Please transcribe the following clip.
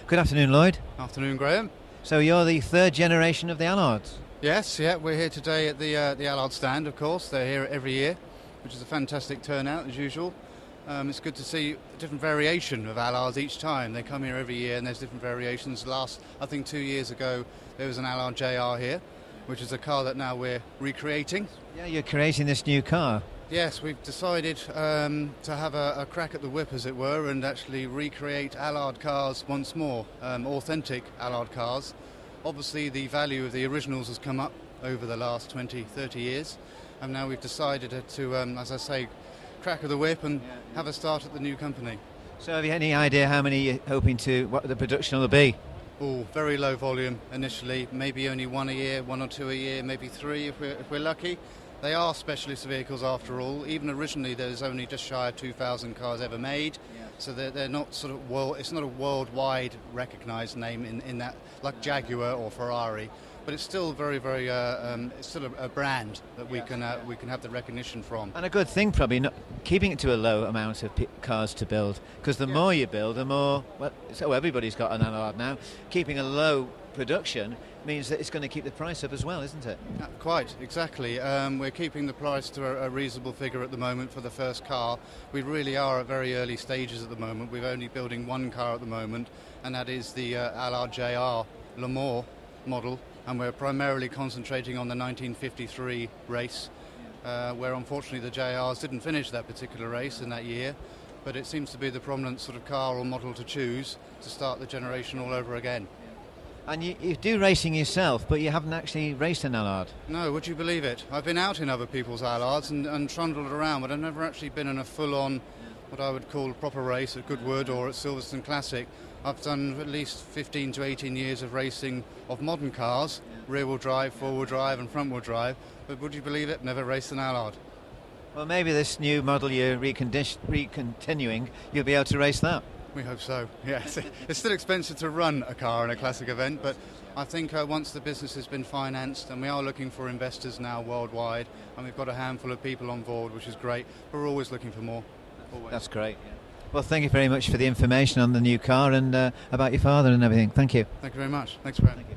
Good afternoon, Lloyd. Afternoon, Graham. So you're the third generation of the Allards? Yes, yeah, we're here today at the Allard stand, of course. They're here every year, which is a fantastic turnout, as usual. It's good to see a different variation of Allards each time. They come here every year and there's different variations. I think 2 years ago, there was an Allard JR here, which is a car that now we're recreating. Yeah, you're creating this new car. Yes, we've decided to have a crack at the whip, as it were, and actually recreate Allard cars once more, authentic Allard cars. Obviously, the value of the originals has come up over the last 20, 30 years, and now we've decided to, as I say, crack at the whip and have a start at the new company. So have you any idea how many you're hoping to, what the production will be? Oh, very low volume initially, maybe only one a year, 1 or 2 a year, maybe 3 if we're lucky. They are specialist vehicles after all. Even originally there's only just shy of 2,000 cars ever made, so they're not sort of it's not a worldwide recognised name in that, like Jaguar or Ferrari, but it's still very, very it's still a brand that we can have the recognition from. And a good thing probably, not keeping it to a low amount of cars to build, because the more you build, the more, well, so everybody's got an Allard now. Keeping a low production means that it's going to keep the price up as well, isn't it? Quite, exactly. We're keeping the price to a reasonable figure at the moment for the first car. We really are at very early stages at the moment. We're only building one car at the moment, and that is the Allard JR Le Mans model, and we're primarily concentrating on the 1953 race, where unfortunately the JRs didn't finish that particular race in that year, but it seems to be the prominent sort of car or model to choose to start the generation all over again. And you do racing yourself, but you haven't actually raced an Allard. No, would you believe it? I've been out in other people's Allards and trundled around, but I've never actually been in a full-on, what I would call a proper race at Goodwood or at Silverstone Classic. I've done at least 15 to 18 years of racing of modern cars, rear-wheel drive, four-wheel drive and front-wheel drive, but would you believe it? Never raced an Allard. Well, maybe this new model you're recontinuing, you'll be able to race that. We hope so, yes. It's still expensive to run a car in a classic event, but I think once the business has been financed, and we are looking for investors now worldwide, and we've got a handful of people on board, which is great. We're always looking for more. Always. That's great. Yeah. Well, thank you very much for the information on the new car and about your father and everything. Thank you. Thank you very much. Thanks, Brad. Thank you.